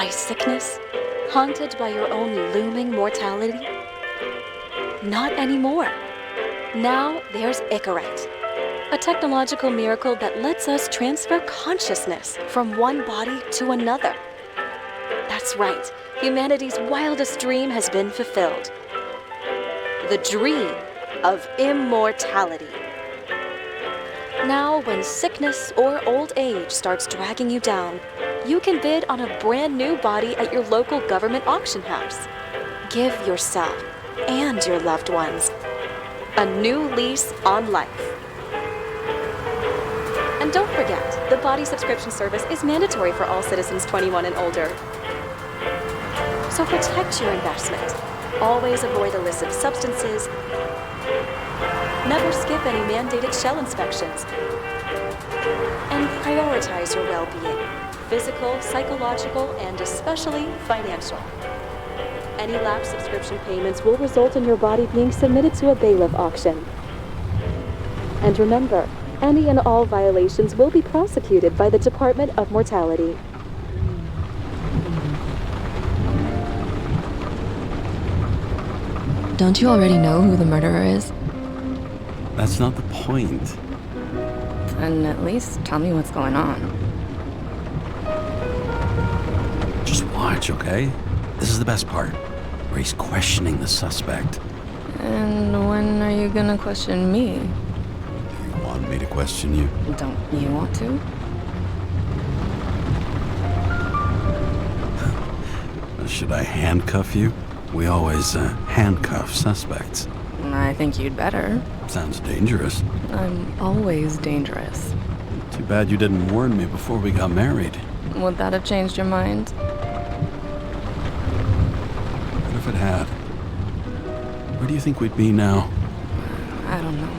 by sickness? Haunted by your own looming mortality? Not anymore. Now there's Icaret, a technological miracle that lets us transfer consciousness from one body to another. That's right, humanity's wildest dream has been fulfilled. The dream of immortality. Now, when sickness or old age starts dragging you down, you can bid on a brand new body at your local government auction house. Give yourself and your loved ones a new lease on life. And don't forget, the body subscription service is mandatory for all citizens 21 and older. So protect your investment. Always avoid illicit substances. Never skip any mandated shell inspections. And prioritize your well-being, physical, psychological, and especially financial. Any lapsed subscription payments will result in your body being submitted to a bailiff auction. And remember, any and all violations will be prosecuted by the Department of Mortality. Don't you already know who the murderer is? That's not the point. Then at least tell me what's going on. Just watch, okay? This is the best part, where he's questioning the suspect. And when are you gonna question me? You want me to question you? Don't you want to? Should I handcuff you? We always handcuff suspects. I think you'd better. Sounds dangerous. I'm always dangerous. Too bad you didn't warn me before we got married. Would that have changed your mind? What if it had? Where do you think we'd be now? I don't know.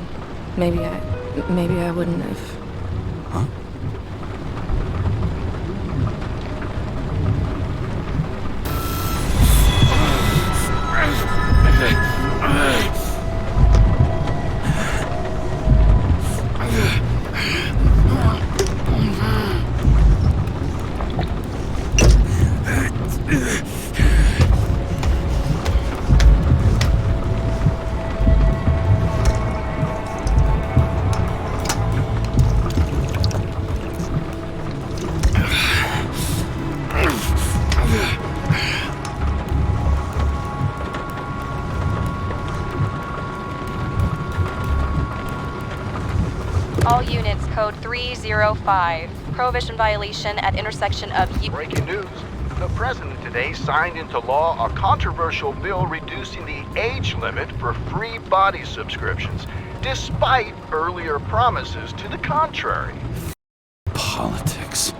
Maybe I wouldn't have. Huh? All units, code 305. Prohibition violation at intersection of... Breaking news. The president today signed into law a controversial bill reducing the age limit for free body subscriptions, despite earlier promises to the contrary. Politics.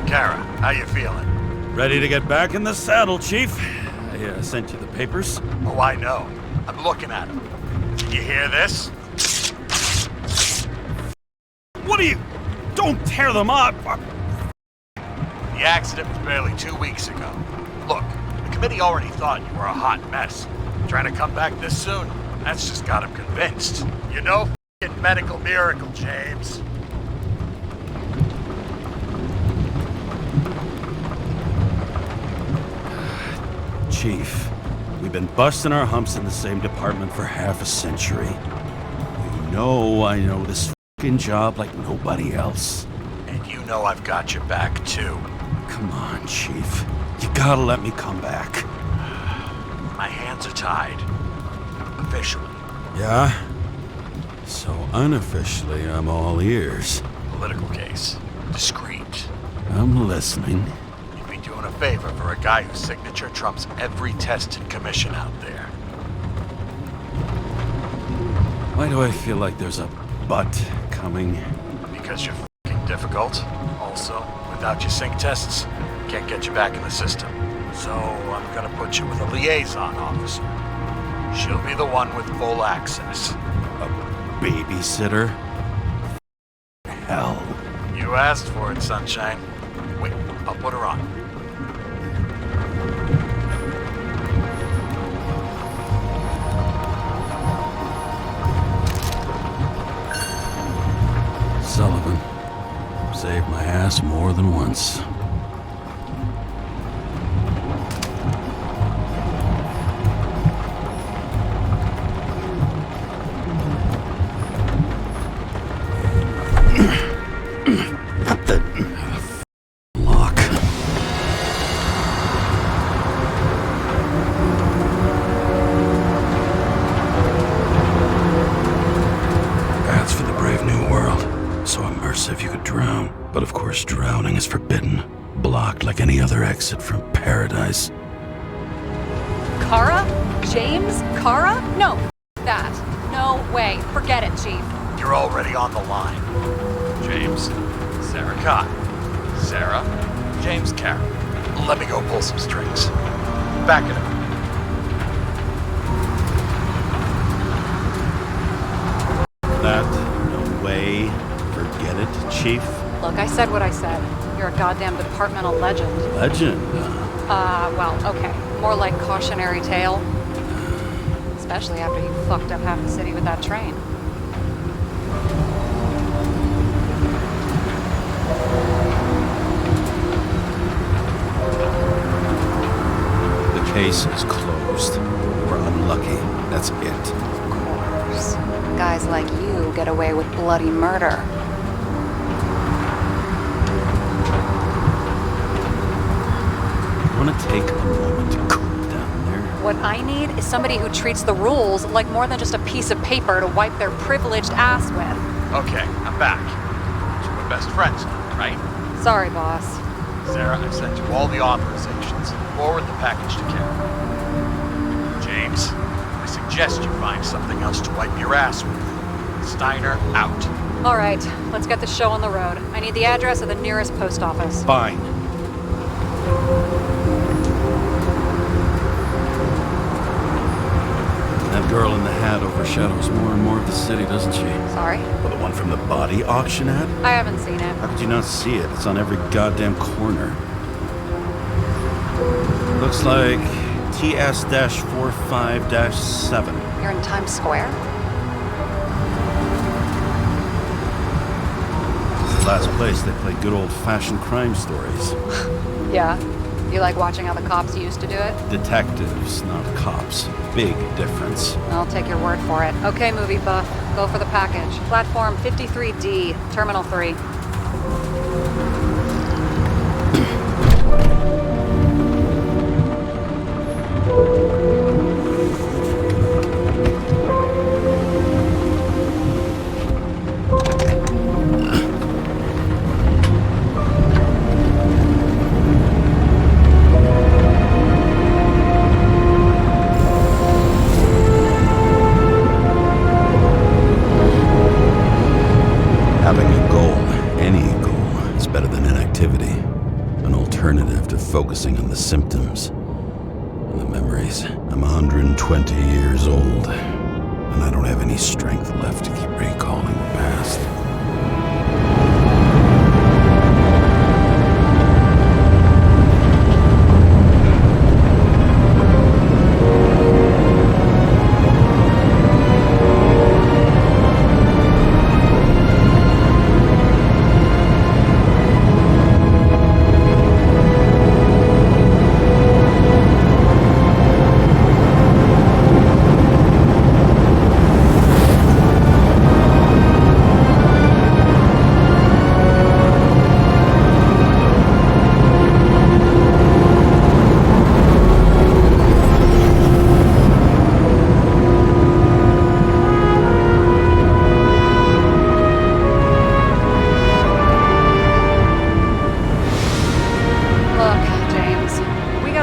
Karra, how you feeling? Ready to get back in the saddle, Chief. I sent you the papers. Oh, I know. I'm looking at them. Can you hear this? What are you... Don't tear them up! The accident was barely 2 weeks ago. Look, the committee already thought you were a hot mess. Trying to come back this soon, that's just got them convinced. You know, f***ing medical miracle, James. Chief, we've been busting our humps in the same department for half a century. I know this fucking job like nobody else. And you know I've got your back, too. Come on, Chief. You gotta let me come back. My hands are tied. Officially. Yeah? So unofficially, I'm all ears. Political case. Discreet. I'm listening. You'd be doing a favor for a guy whose signature trumps every tested commission out there. Why do I feel like there's a but coming? Because you're f***ing difficult. Also, without your sync tests, can't get you back in the system. So I'm gonna put you with a liaison officer. She'll be the one with full access. A babysitter? Hell. You asked for it, Sunshine. Wait, I'll put her on. Sullivan. Saved my ass more than once. Lock. That's for the brave new world. So immersive you could drown. But of course drowning is forbidden. Blocked like any other exit from paradise. Karra? James Karra? No, that. No way. Forget it, Chief. You're already on the line. James, Sarah Cott. Sarah, James Karra. Let me go pull some strings. Back it up. That, no way. Forget it, Chief. Look, I said what I said. You're a goddamn departmental legend. Legend. Well, okay. More like cautionary tale. Especially after you fucked up half the city with that train. The case is closed. We're unlucky. That's it. Of course. Guys like you get away with bloody murder. Want to take a moment to cool down there? What I need is somebody who treats the rules like more than just a piece of paper to wipe their privileged ass with. Okay, I'm back. So we're best friends now, right? Sorry, boss. Sarah, I've sent you all the authorizations. Forward the package to Karen. James, I suggest you find something else to wipe your ass with. Steiner, out. All right, let's get the show on the road. I need the address of the nearest post office. Fine. That girl in the hat overshadows more and more of the city, doesn't she? Sorry? Well, the one from the body auction ad? I haven't seen it. How could you not see it? It's on every goddamn corner. Looks like TS-45-7. You're in Times Square? It's the last place they play good old-fashioned crime stories. Yeah. You like watching how the cops used to do it? Detectives, not cops. Big difference. I'll take your word for it. Okay, movie buff. Go for the package. Platform 53D, Terminal 3. Having a goal, any goal, is better than inactivity. An alternative to focusing on the symptoms and the memories. I'm 120 years old, and I don't have any strength left to keep recalling the past.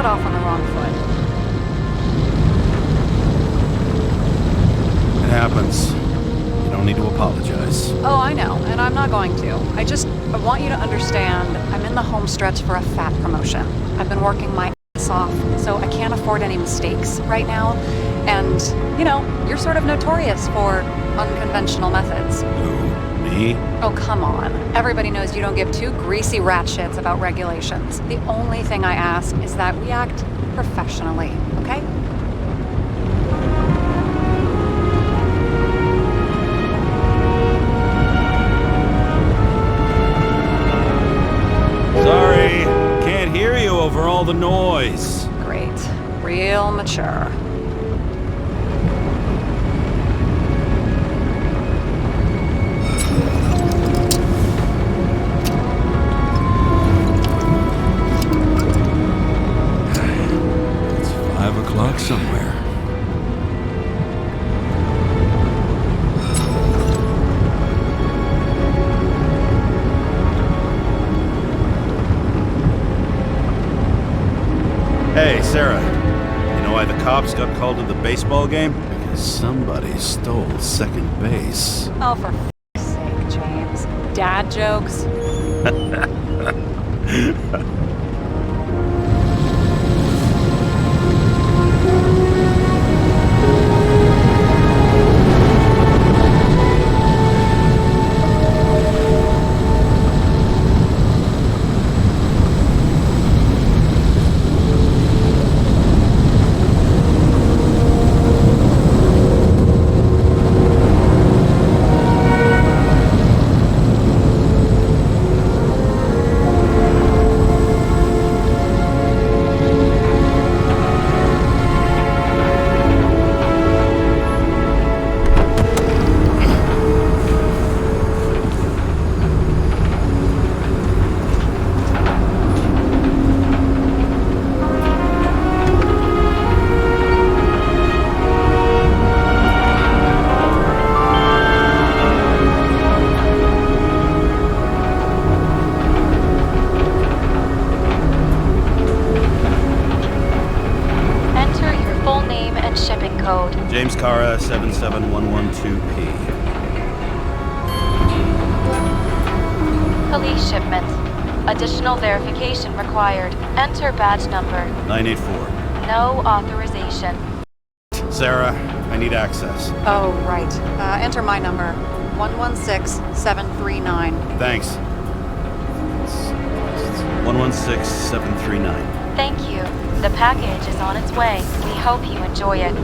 got off on the wrong foot. It happens. You don't need to apologize. Oh, I know, and I'm not going to. I want you to understand, I'm in the home stretch for a fat promotion. I've been working my ass off, so I can't afford any mistakes right now. And, you're sort of notorious for unconventional methods. Who? Me? Oh, come on. Everybody knows you don't give two greasy rat shits about regulations. The only thing I ask is that we act professionally, okay? Sorry, can't hear you over all the noise. Great. Real mature. It's 5 o'clock somewhere. Hey, Sarah. You know why the cops got called to the baseball game? Because somebody stole second base. Oh, for f***'s sake, James. Dad jokes? James Karra, 77112P. Police shipment. Additional verification required. Enter badge number. 984. No authorization. Sarah, I need access. Oh, right. Enter my number. 116739. Thanks. 116739. Thank you. The package is on its way. We hope you enjoy it.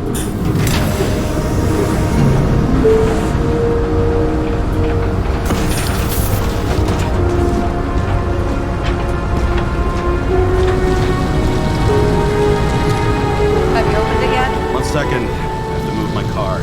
Have you opened it yet? 1 second. I have to move my car.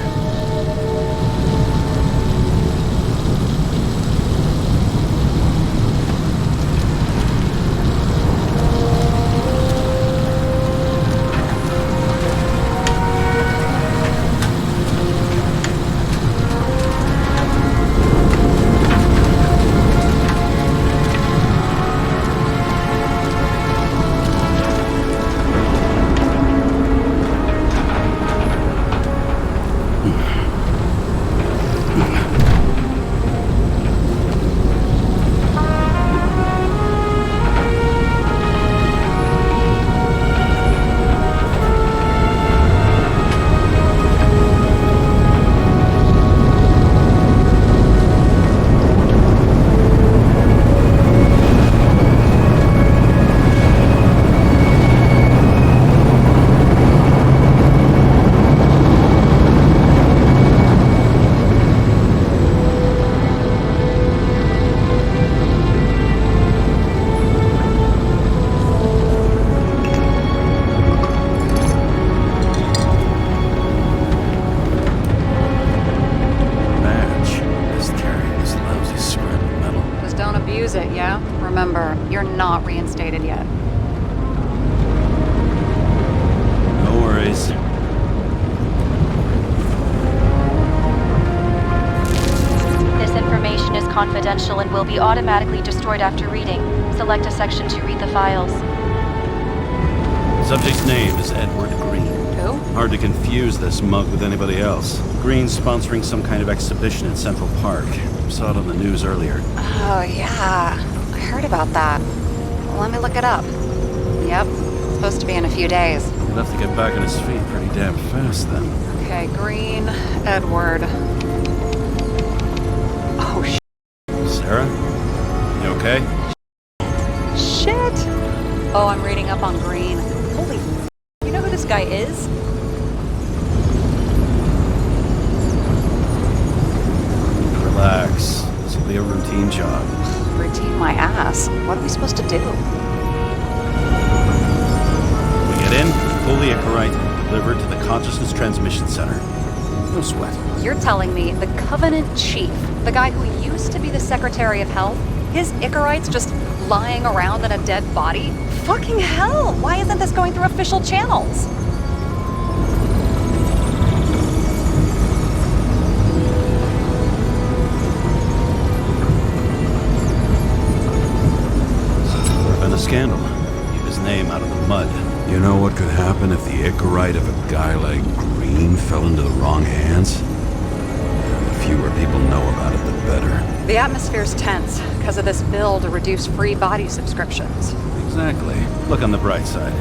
Remember, you're not reinstated yet. No worries. This information is confidential and will be automatically destroyed after reading. Select a section to read the files. Subject's name is Edward Green. Who? Hard to confuse this mug with anybody else. Green's sponsoring some kind of exhibition in Central Park. Saw it on the news earlier. Oh, yeah. I heard about that. Well, let me look it up. Yep. Supposed to be in a few days. He'll have to get back on his feet pretty damn fast then. Okay, Green, Edward. Oh, Sarah? You okay? shit! Oh, I'm reading up on Green. Holy f***. You know who this guy is? Relax. This will be a routine job. Routine my ass. What are we supposed to do? We get in, pull the Icarite, delivered to the Consciousness Transmission Center. No sweat. You're telling me the Covenant Chief, the guy who used to be the Secretary of Health, his Icarite's just lying around in a dead body? Fucking hell! Why isn't this going through official channels? Would have been a scandal. Keep his name out of the mud. You know what could happen if the Icarite of a guy like Green fell into the wrong hands? The fewer people know about it, the better. The atmosphere's tense because of this bill to reduce free body subscriptions. Exactly. Look on the bright side.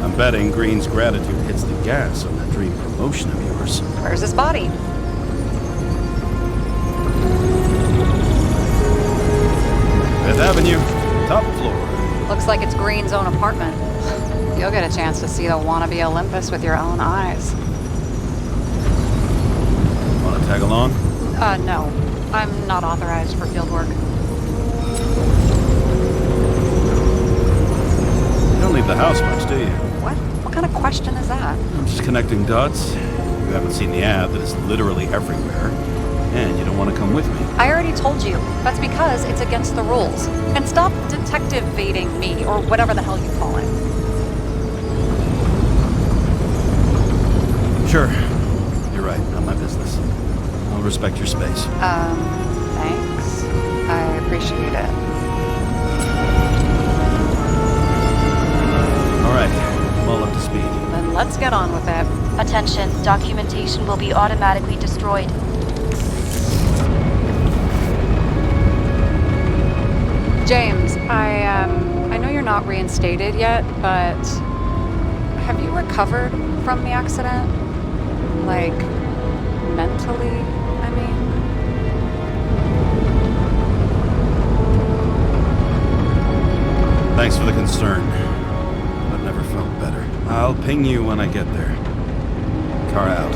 I'm betting Green's gratitude hits the gas on that dream promotion of yours. Where's his body? Fifth Avenue, top floor. Looks like it's Green's own apartment. You'll get a chance to see the wannabe Olympus with your own eyes. Want to tag along? No. I'm not authorized for field work. You don't leave the house much, do you? What? What kind of question is that? I'm just connecting dots. You haven't seen the ad that is literally everywhere. And you don't want to come with me. I already told you. That's because it's against the rules. And stop detective-vating me, or whatever the hell you call it. Sure. You're right. Not my business. I'll respect your space. Thanks. I appreciate it. All right. I'm all up to speed. Then let's get on with it. Attention, documentation will be automatically destroyed. James, I know you're not reinstated yet, but have you recovered from the accident? Like, mentally, I mean? Thanks for the concern. I've never felt better. I'll ping you when I get there. Car out.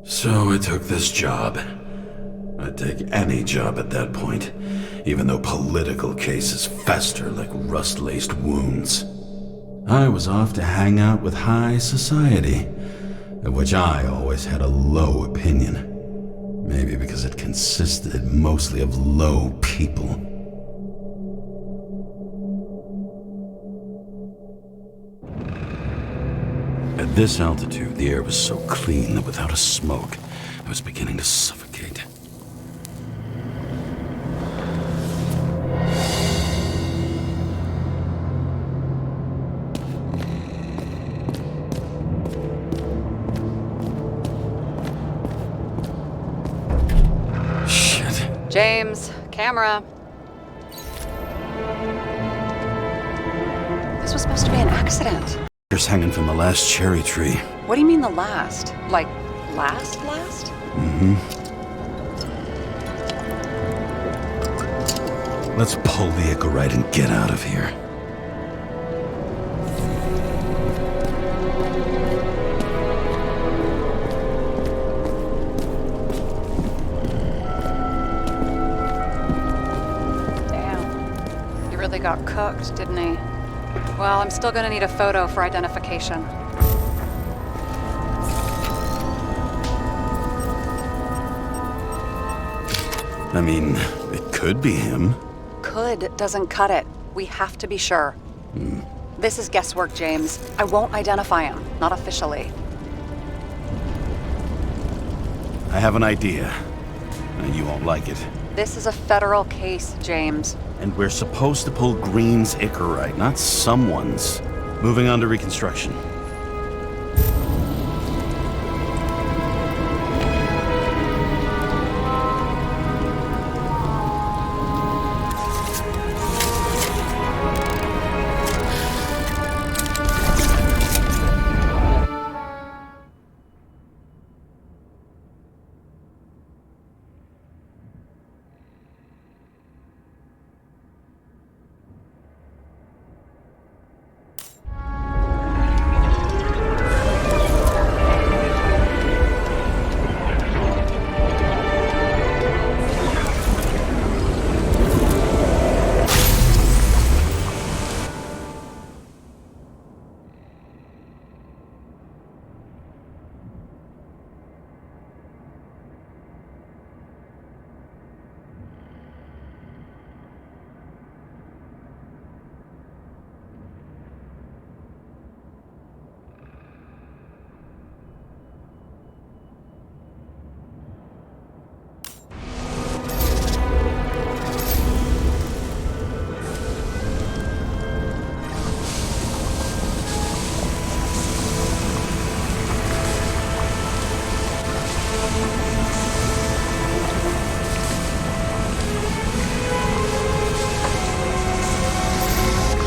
So I took this job. I'd take any job at that point, even though political cases fester like rust-laced wounds. I was off to hang out with high society, of which I always had a low opinion. Maybe because it consisted mostly of low people. At this altitude, the air was so clean that without a smoke, I was beginning to suffocate. Shit. James, camera. This was supposed to be an accident. There's hanging from the last cherry tree. What do you mean the last? Like, last? Let's pull the Icarite and get out of here. Damn. He really got cooked, didn't he? Well, I'm still gonna need a photo for identification. I mean, it could be him. Could doesn't cut it. We have to be sure. This is guesswork, James. I won't identify him, not officially. I have an idea, and you won't like it. This is a federal case, James. And we're supposed to pull Green's Icarite, not someone's. Moving on to reconstruction.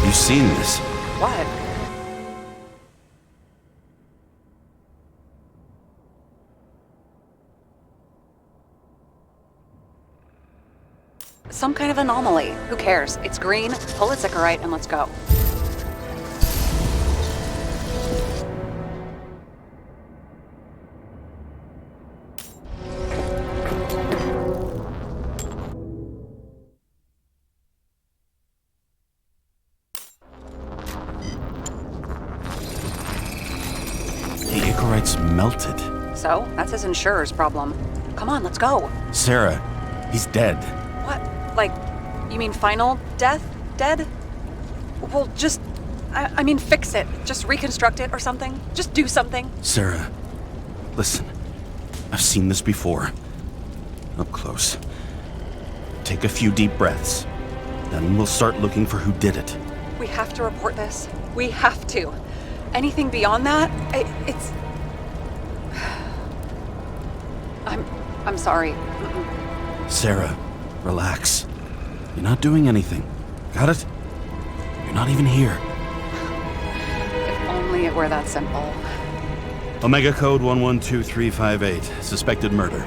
You seen this? What? Some kind of anomaly. Who cares? It's green, pull its Icarite, and let's go. The Icarite's melted. So, that's his insurer's problem. Come on, let's go. Sarah, he's dead. What? Like, you mean final death? Dead? Well, just... I mean, fix it. Just reconstruct it or something. Just do something. Sarah, listen. I've seen this before. Up close. Take a few deep breaths. Then we'll start looking for who did it. We have to report this. We have to. Anything beyond that, it's... I'm sorry. Sarah, relax. You're not doing anything. Got it? You're not even here. If only it were that simple. Omega code 112358. Suspected murder.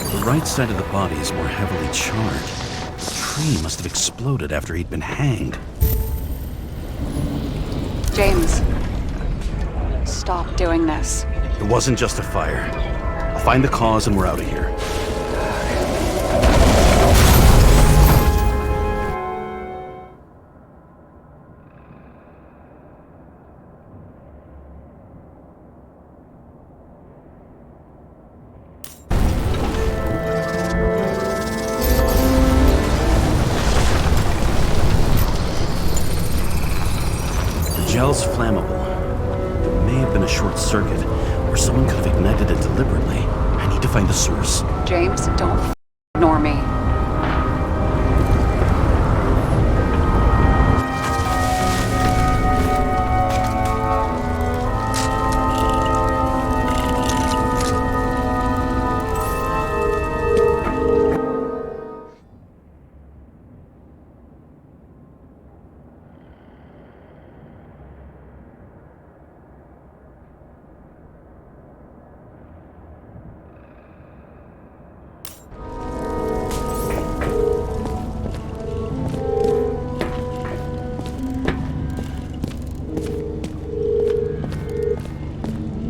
The right side of the body is more heavily charred. The tree must have exploded after he'd been hanged. James, stop doing this. It wasn't just a fire. I'll find the cause and we're out of here. The gel's flammable. It may have been a short circuit, or someone could have ignited it deliberately. I need to find the source. James, don't ignore me.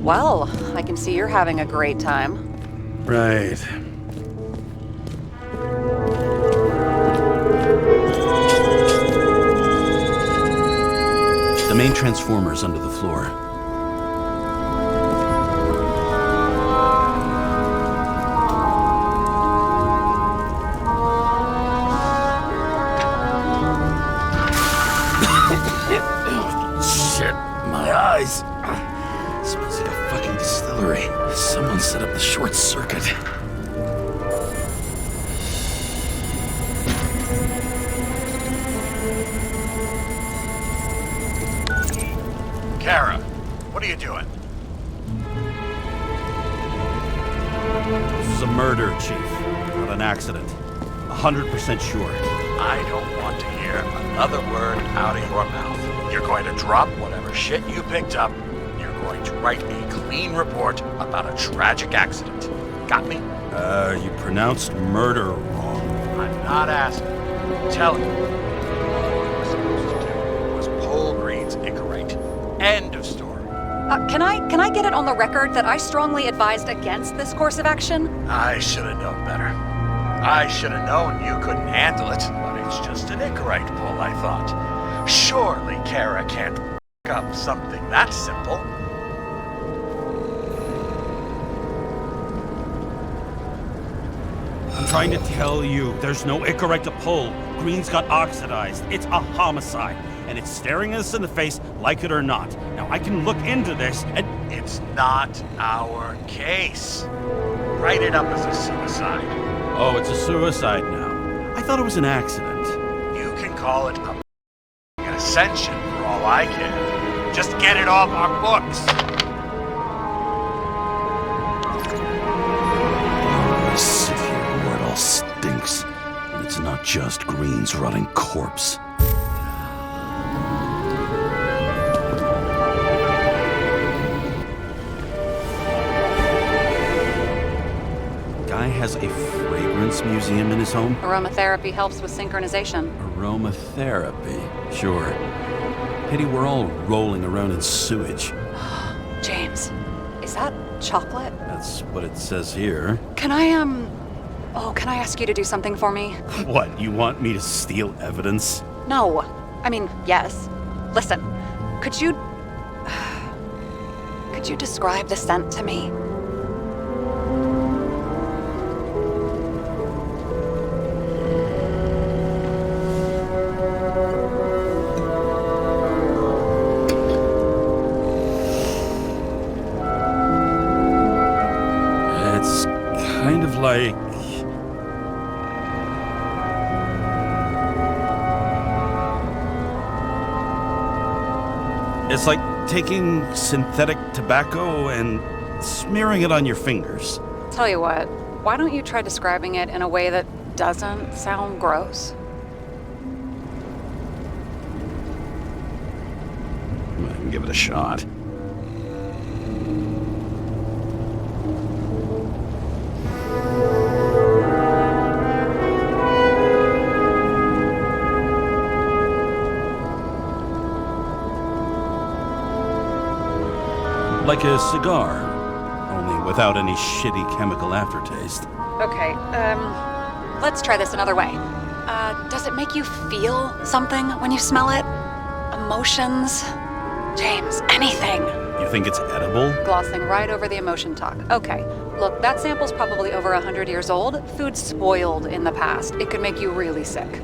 Well, I can see you're having a great time. Right. The main transformer's under the floor. Shit, my eyes. Smells like a fucking distillery. Someone set up the short circuit. Karra, what are you doing? This is a murder, Chief. Not an accident. 100% sure. I don't want to hear another word out of your mouth. You're going to drop whatever shit you picked up. You're going to write a clean report about a tragic accident. Got me? You pronounced murder wrong. I'm not asking. I'm telling you. What you were supposed to do was pull Green's Icarite. End of story. Can I get it on the record that I strongly advised against this course of action? I should have known better. I should have known you couldn't handle it, but it's just an Icarite pull, I thought. Surely Karra can't f*** up something that simple. I'm trying to tell you, there's no Icarite to pull. Green's got oxidized. It's a homicide. And it's staring us in the face, like it or not. Now, I can look into this, and It's not our case. Write it up as a suicide. oh, it's a suicide now. I thought it was an accident. You can call it a an ascension for all I care. Just get it off our books. I sit here where it all stinks. And it's not just Green's rotting corpse. Guy has a fragrance museum in his home? Aromatherapy helps with synchronization. Aromatherapy, sure. Pity we're all rolling around in sewage. James, is that chocolate? That's what it says here. Can I ask you to do something for me? What, you want me to steal evidence? No. I mean, yes. Listen, could you describe the scent to me? It's kind of like... It's like taking synthetic tobacco and smearing it on your fingers. Tell you what, why don't you try describing it in a way that doesn't sound gross? I can give it a shot. Like a cigar, only without any shitty chemical aftertaste. Okay, let's try this another way. Does it make you feel something when you smell it? Emotions? James, anything. You think it's edible? Glossing right over the emotion talk. Okay, look, that sample's probably over 100 years old. Food spoiled in the past. It could make you really sick.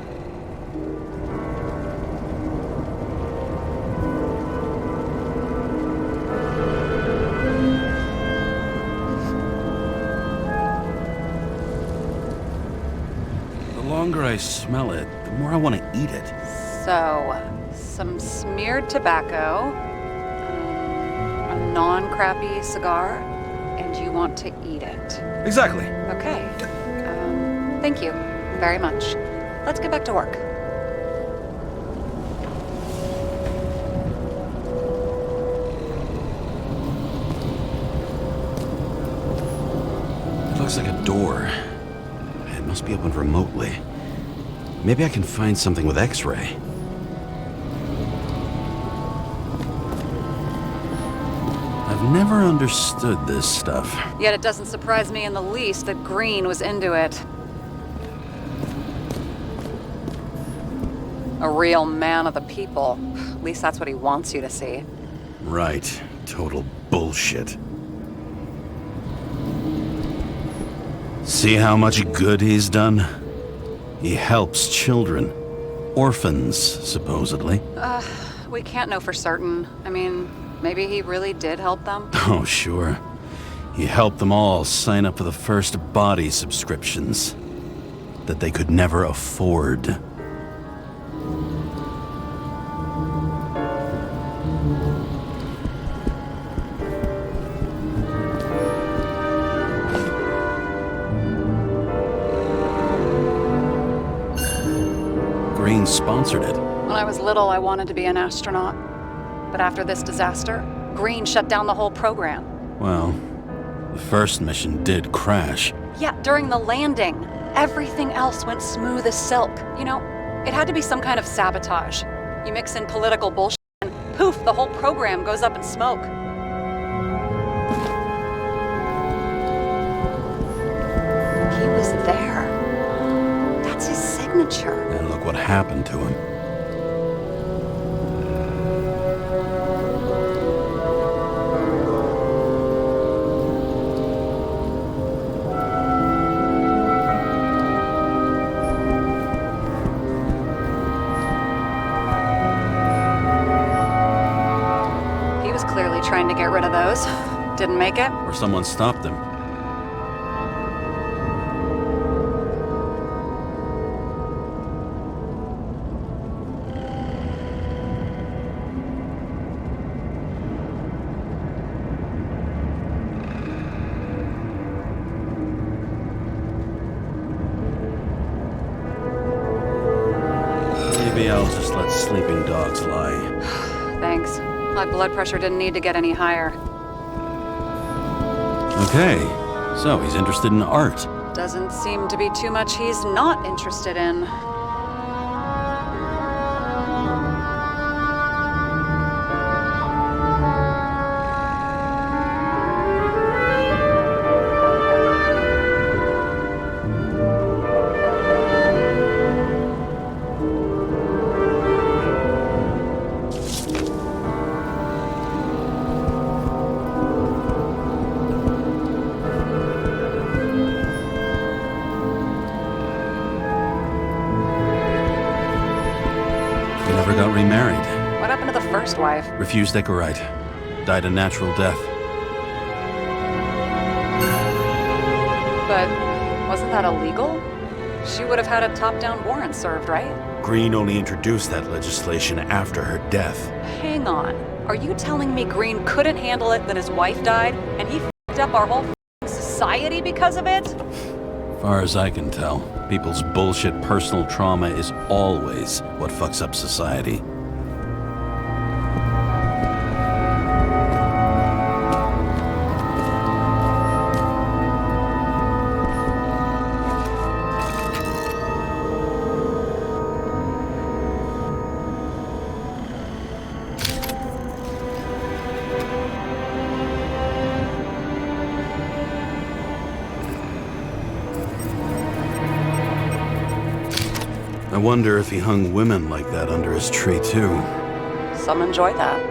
The longer I smell it, the more I want to eat it. So, some smeared tobacco, a non-crappy cigar, and you want to eat it. Exactly. Okay. Thank you very much. Let's get back to work. It looks like a door. It must be opened remotely. Maybe I can find something with X-ray. I've I've never understood this stuff. Yet it doesn't surprise me in the least that Green was into it. A real man of the people. At least that's what he wants you to see. Right. Total bullshit. See how much good he's done? He helps children. Orphans, supposedly. We can't know for certain. I mean, maybe he really did help them. Oh, sure. He helped them all sign up for the first body subscriptions that they could never afford. Green sponsored it. When I was little, I wanted to be an astronaut. But after this disaster, Green shut down the whole program. Well, the first mission did crash. Yeah, during the landing, everything else went smooth as silk. You know, it had to be some kind of sabotage. You mix in political bullshit and poof, the whole program goes up in smoke. He was there. That's his signature. And look what happened to him. Clearly trying to get rid of those. Didn't make it. Or someone stopped them. Maybe I'll just let sleeping dogs lie. Thanks. My blood pressure didn't need to get any higher. Okay, so he's interested in art. Doesn't seem to be too much he's not interested in. Never got remarried. What happened to the first wife? Refused Icarite. Died a natural death. But wasn't that illegal? She would have had a top-down warrant served, right? Green only introduced that legislation after her death. Hang on. Are you telling me Green couldn't handle it, then his wife died, and he f***ed up our whole society because of it? Far as I can tell, people's bullshit personal trauma is always what fucks up society. I wonder if he hung women like that under his tree, too. Some enjoy that.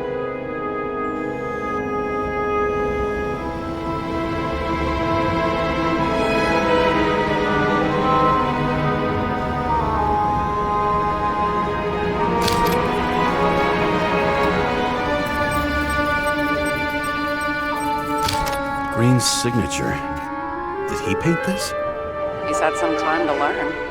Green's signature. Did he paint this? He's had some time to learn.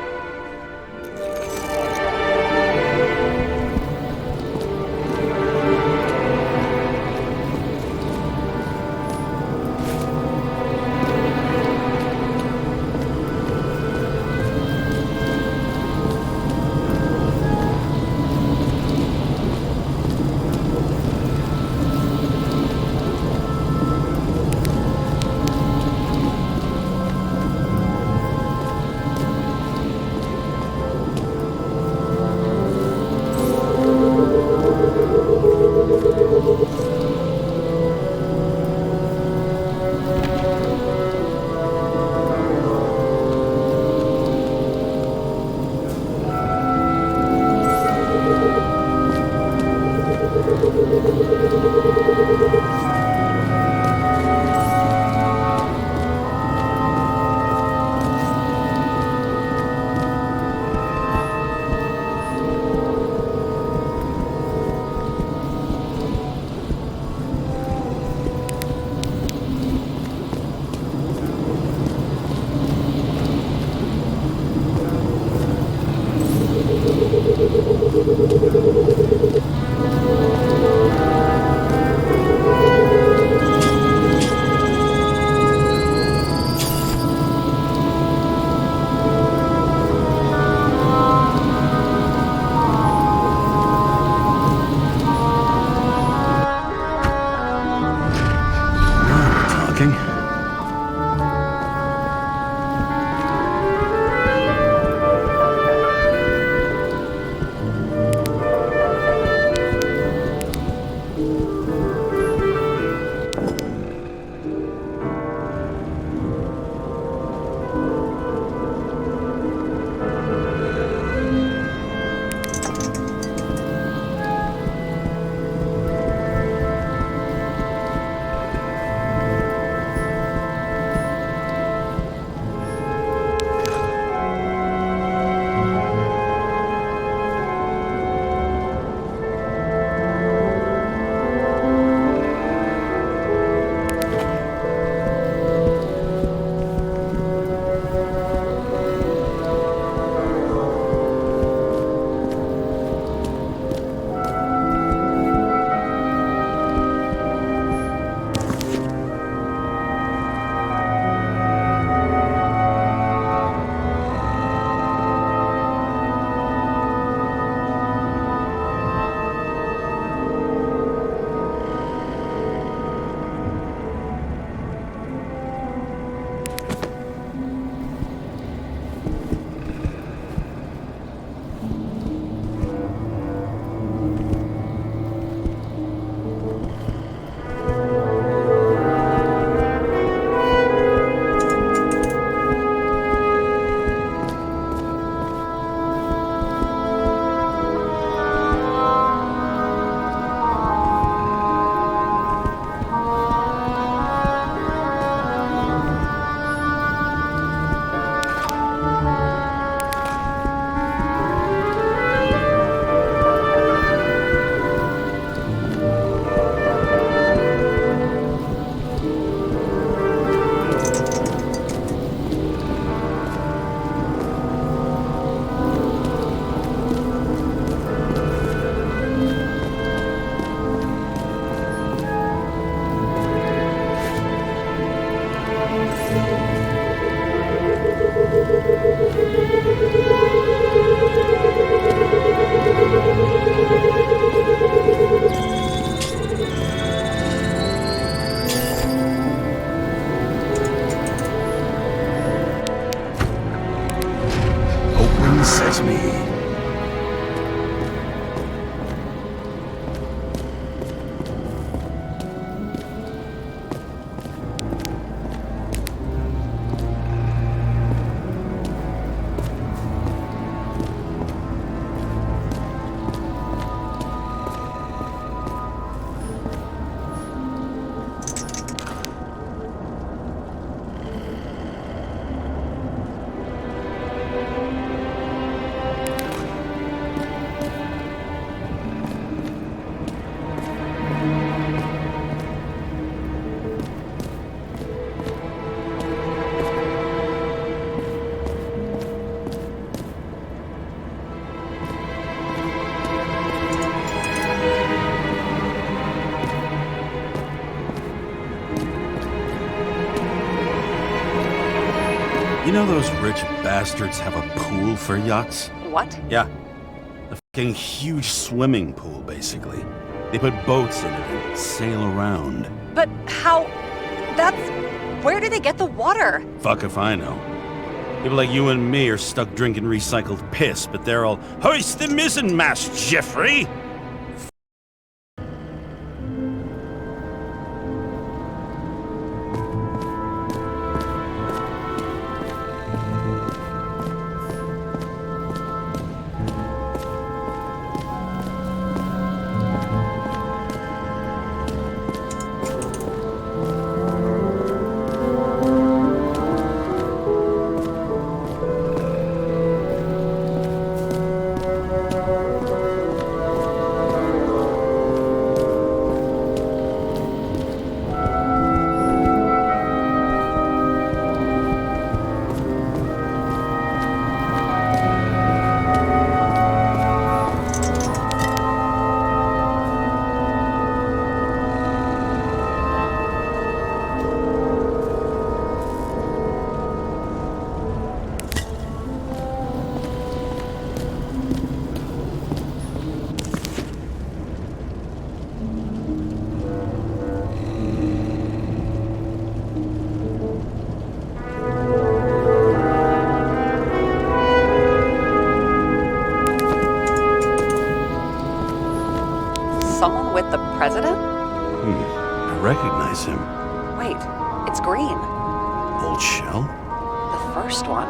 Talking? Open sesame. You know those rich bastards have a pool for yachts? What? Yeah. A fucking huge swimming pool, basically. They put boats in it and sail around. But how... That's... Where do they get the water? Fuck if I know. People like you and me are stuck drinking recycled piss, but they're all, hoist the mizzenmast, Jeffrey! someone with the president? I recognize him. Wait, it's Green. Old Shell? The first one.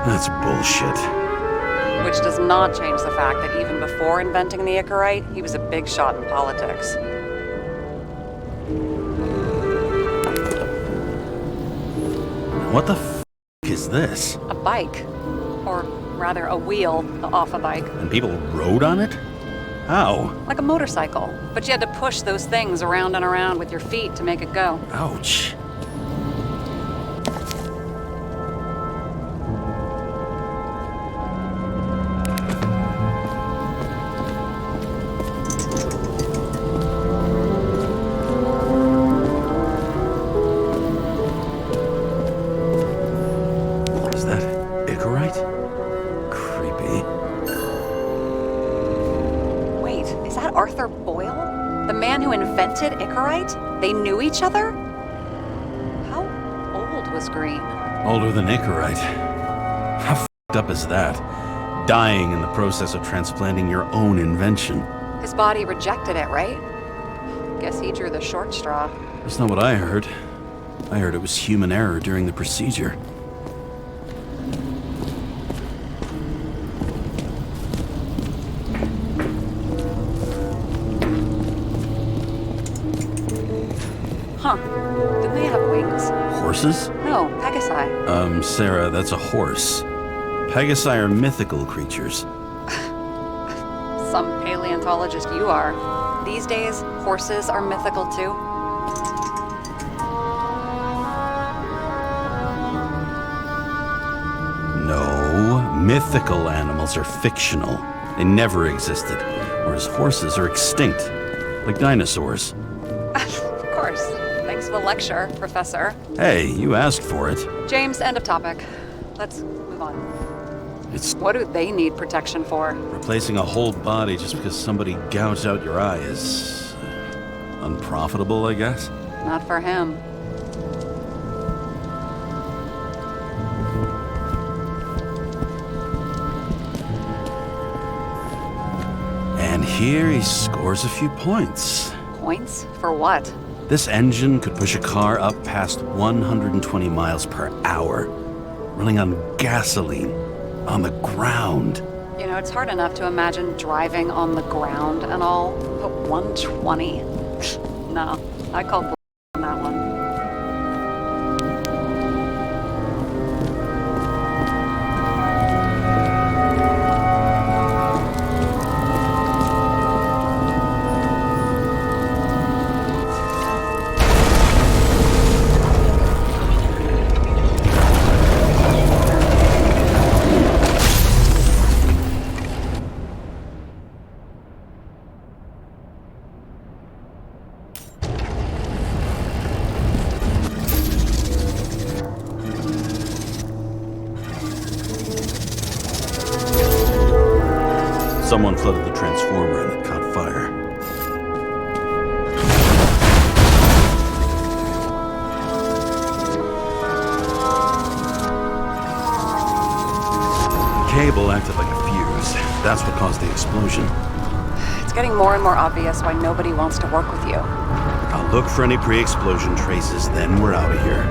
That's bullshit. Which does not change the fact that even before inventing the Icarite, he was a big shot in politics. What the is this? A bike. Or rather, a wheel off a bike. And people rode on it? How? Like a motorcycle. But you had to push those things around and around with your feet to make it go. Ouch. Is that Icarite? Creepy. Wait, is that Arthur Boyle? The man who invented Icarite? They knew each other? How old was Green? Older than Icarite. How f***ed up is that? Dying in the process of transplanting your own invention. His body rejected it, right? Guess he drew the short straw. That's not what I heard. I heard it was human error during the procedure. Huh. Didn't they have wings? Horses? No, Pegasi. Sarah, that's a horse. Pegasi are mythical creatures. Some paleontologist you are. These days, horses are mythical too. No, mythical animals are fictional. They never existed, whereas horses are extinct, like dinosaurs. Of course. Thanks for the lecture, Professor. Hey, you asked for it. James, end of topic. Let's move on. It's What do they need protection for? replacing a whole body just because somebody gouged out your eye is unprofitable, I guess. Not for him. And here he scores a few points. Points? For what? This engine could push a car up past 120 miles per hour, running on gasoline, on the ground. You know, it's hard enough to imagine driving on the ground and all, but 120? No, I call bull on that one. Someone flooded the transformer and it caught fire. The cable acted like a fuse. That's what caused the explosion. It's getting more and more obvious why nobody wants to work with you. I'll look for any pre-explosion traces, then we're out of here.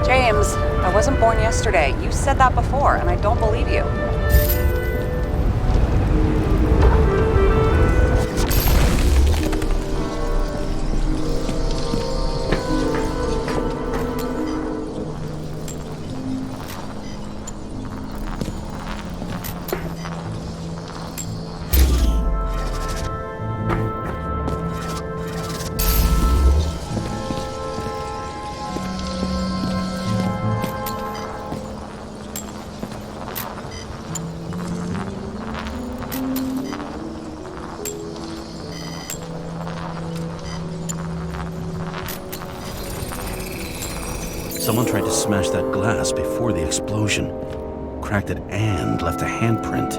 James, I wasn't born yesterday. You said that before, and I don't believe you. Someone tried to smash that glass before the explosion. Cracked it and left a handprint.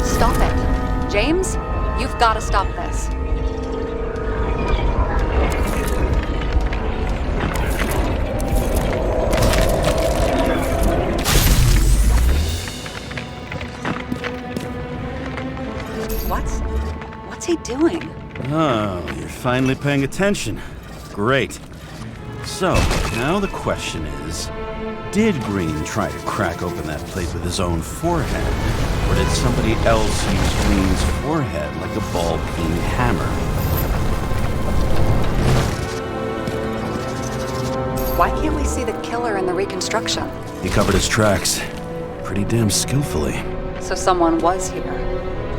Stop it. James? You've got to stop this. What's he doing? Oh, you're finally paying attention. Great. So, now the question is, did Green try to crack open that plate with his own forehead? Or did somebody else use Green's forehead like a ball-peen hammer? Why can't we see the killer in the reconstruction? He covered his tracks pretty damn skillfully. So someone was here.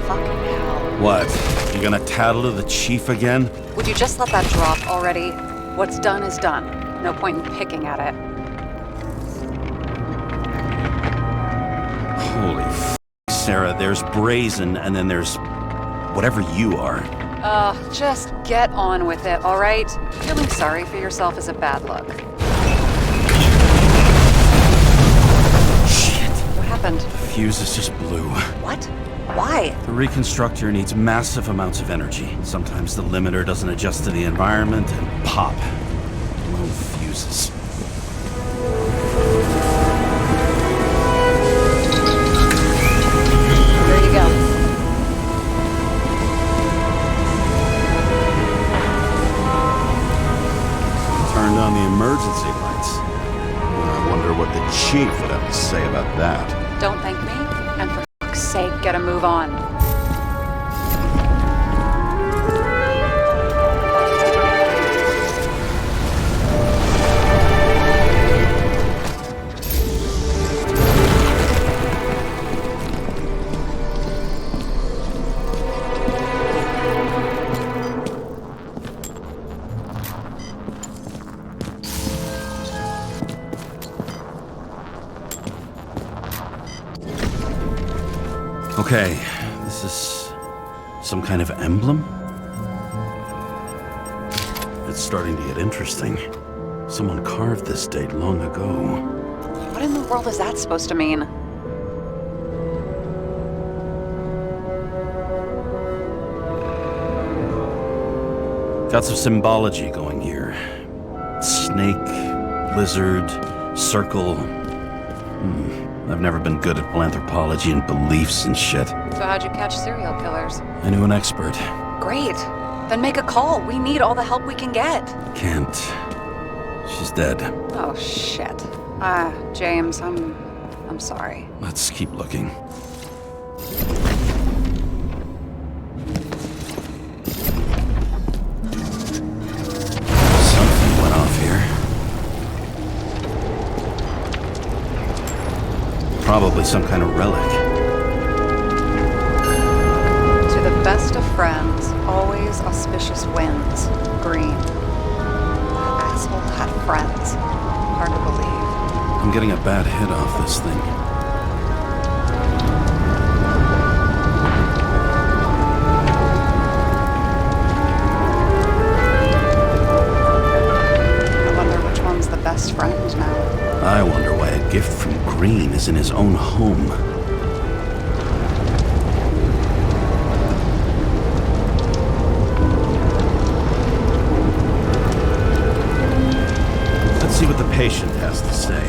Fucking hell. What? You gonna tattle to the chief again? Would you just let that drop already? What's done is done. No point in picking at it. Holy f***, Sarah, there's brazen and then there's whatever you are. Just get on with it, all right? Feeling sorry for yourself is a bad look. Shit. What happened? Fuse is just blue. What? Why? The reconstructor needs massive amounts of energy. Sometimes the limiter doesn't adjust to the environment and pop. Blown fuses. There you go. Turned on the emergency lights. I wonder what the chief would have to say about that. Don't thank me, and for fuck's sake, get a move on. Okay, this is some kind of emblem? It's starting to get interesting. Someone carved this date long ago. What in the world is that supposed to mean? Got some symbology going here. Snake, lizard, circle. I've never been good at philanthropology and beliefs and shit. So how'd you catch serial killers? I knew an expert. Great. Then make a call. We need all the help we can get. Can't. She's dead. Oh, shit. James, I'm sorry. Let's keep looking. Something went off here. Probably some kind of relic. To the best of friends, always auspicious winds. Green. That asshole had friends. Hard to believe. I'm getting a bad hit off this thing. I wonder which one's the best friend now. I wonder why a gift from Green is in his own home. Let's see what the patient has to say.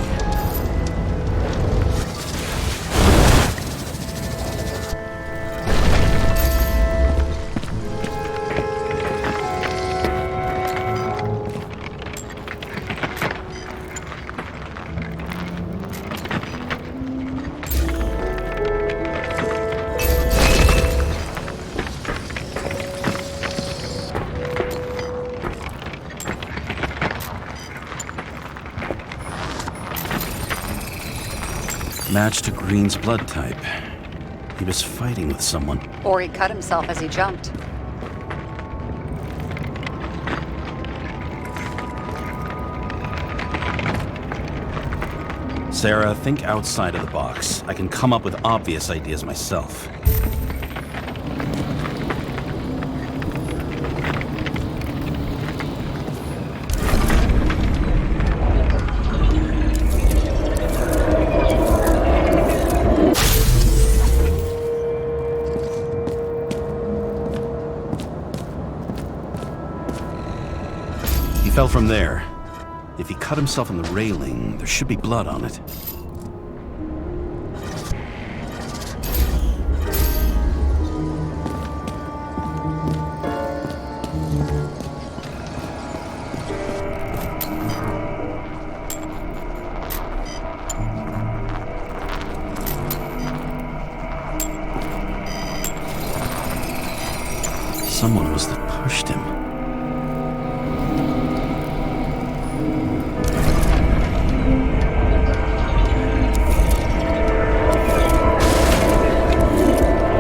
Match to Green's blood type. He was fighting with someone. Or he cut himself as he jumped. Sarah, think outside of the box. I can come up with obvious ideas myself. He fell from there. If he cut himself on the railing, there should be blood on it. Someone must have pushed him.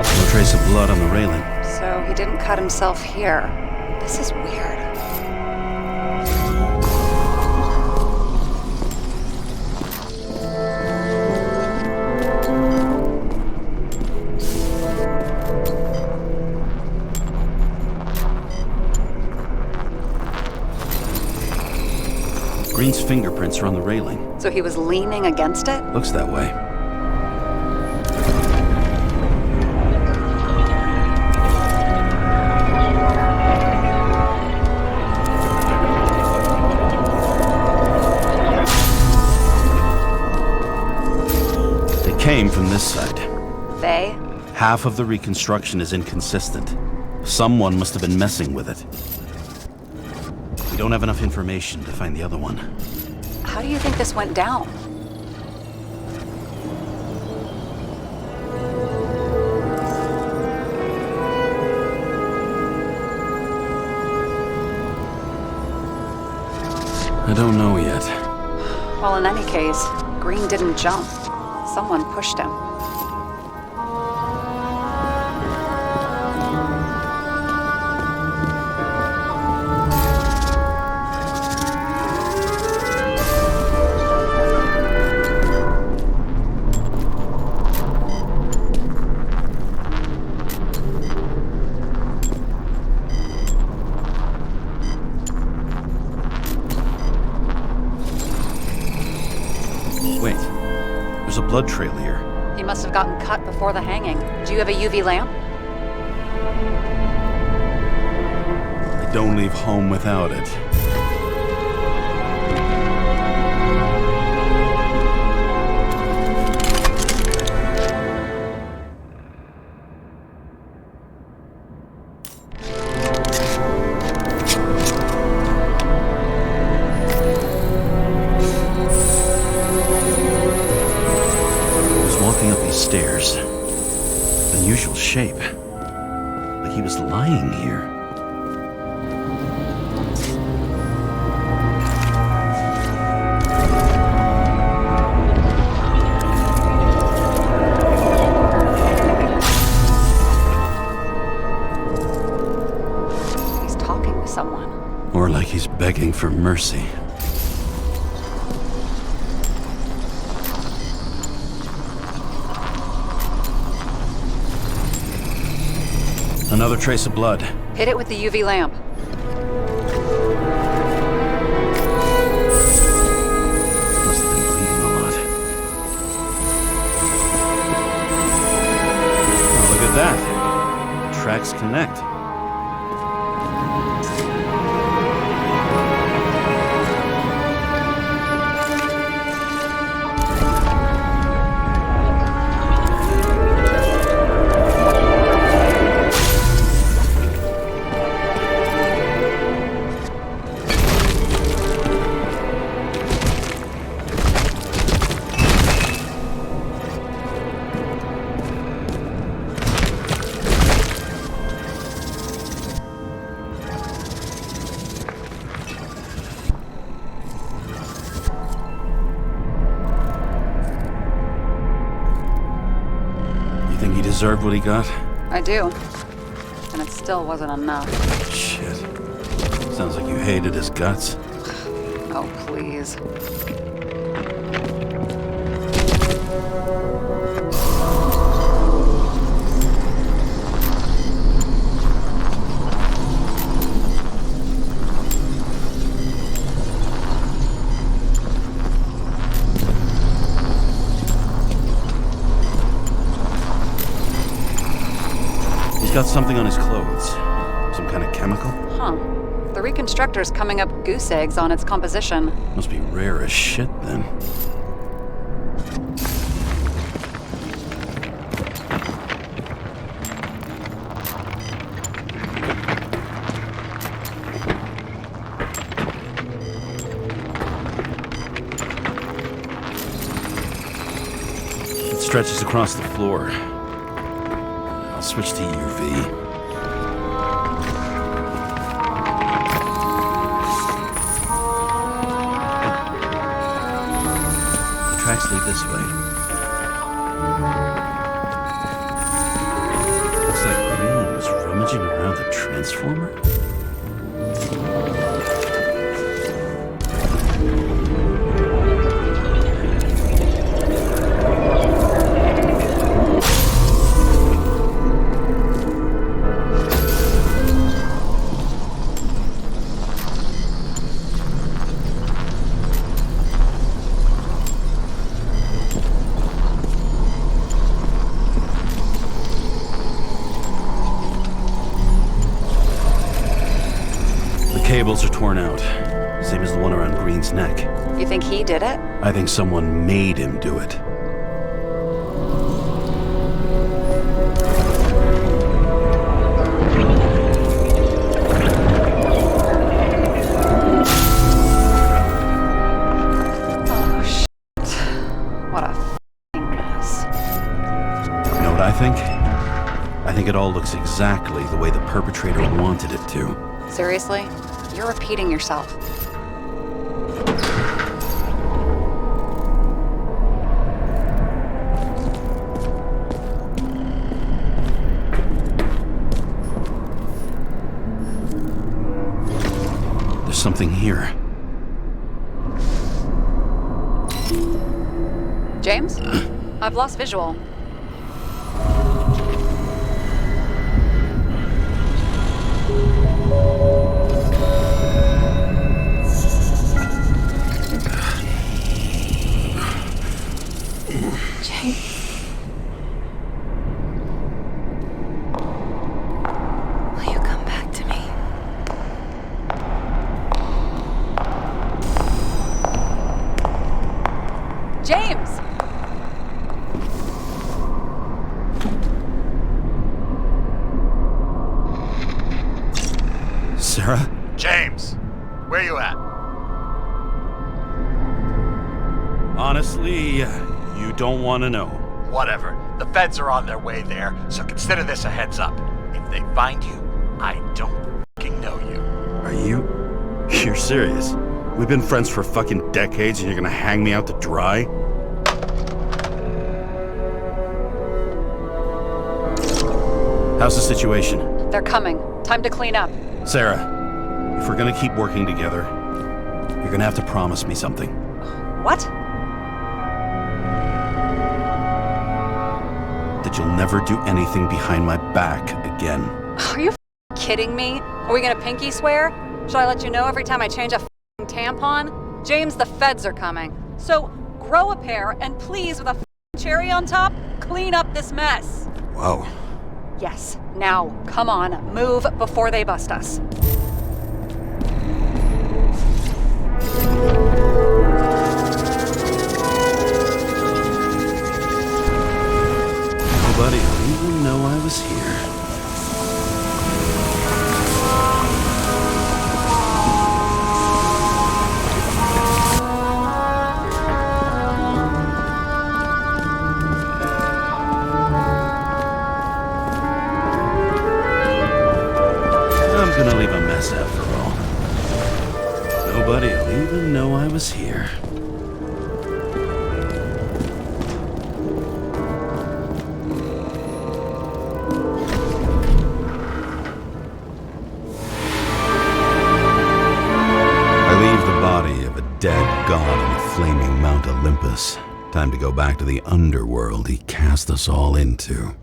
No trace of blood on the railing. So he didn't cut himself here. This is weird. Green's fingerprints are on the railing. So he was leaning against it? Looks that way. They came from this side. They? Half of the reconstruction is inconsistent. Someone must have been messing with it. We don't have enough information to find the other one. How do you think this went down? I don't know yet. Well, in any case, Green didn't jump. Someone pushed him. Wait, there's a blood trail here. He must have gotten cut before the hanging. Do you have a UV lamp? I don't leave home without it. Walking up these stairs. Unusual shape. Like he was lying here. He's talking to someone. Or like he's begging for mercy. Another trace of blood. Hit it with the UV lamp. Must have been bleeding a lot. Oh, look at that. Tracks connect. Think he deserved what he got? I do. And it still wasn't enough. Shit. Sounds like you hated his guts. Oh, please. He's got something on his clothes. Some kind of chemical? Huh. The reconstructor's coming up goose eggs on its composition. Must be rare as shit, then. It stretches across the floor. I'll switch to UV. Tracks lead this way. Looks like Green was rummaging around the transformer. Cables are torn out, same as the one around Green's neck. You think he did it? I think someone made him do it. Oh, shit. What a f***ing mess. You know what I think? I think it all looks exactly the way the perpetrator wanted it to. Seriously? You're repeating yourself. There's something here. James? I've lost visual. Will you come back to me? James! Sarah? James, where you at? Honestly, you don't want to know. Whatever. The feds are on their way there, so consider this a heads up. If they find you, I don't fucking know you. Are you? You're serious? We've been friends for fucking decades and you're gonna hang me out to dry? How's the situation? They're coming. Time to clean up. Sarah, if we're gonna keep working together, you're gonna have to promise me something. What? That you'll never do anything behind my back again. Are you kidding me? Are we gonna pinky swear? Should I let you know every time I change a tampon? James, the feds are coming. So grow a pair and please, with a cherry on top, clean up this mess. Wow. Yes, now, come on, move before they bust us. Nobody will even know I was here. I'm gonna leave a mess after all. Nobody will even know I was here. Dead god on the flaming Mount Olympus. Time to go back to the underworld he cast us all into.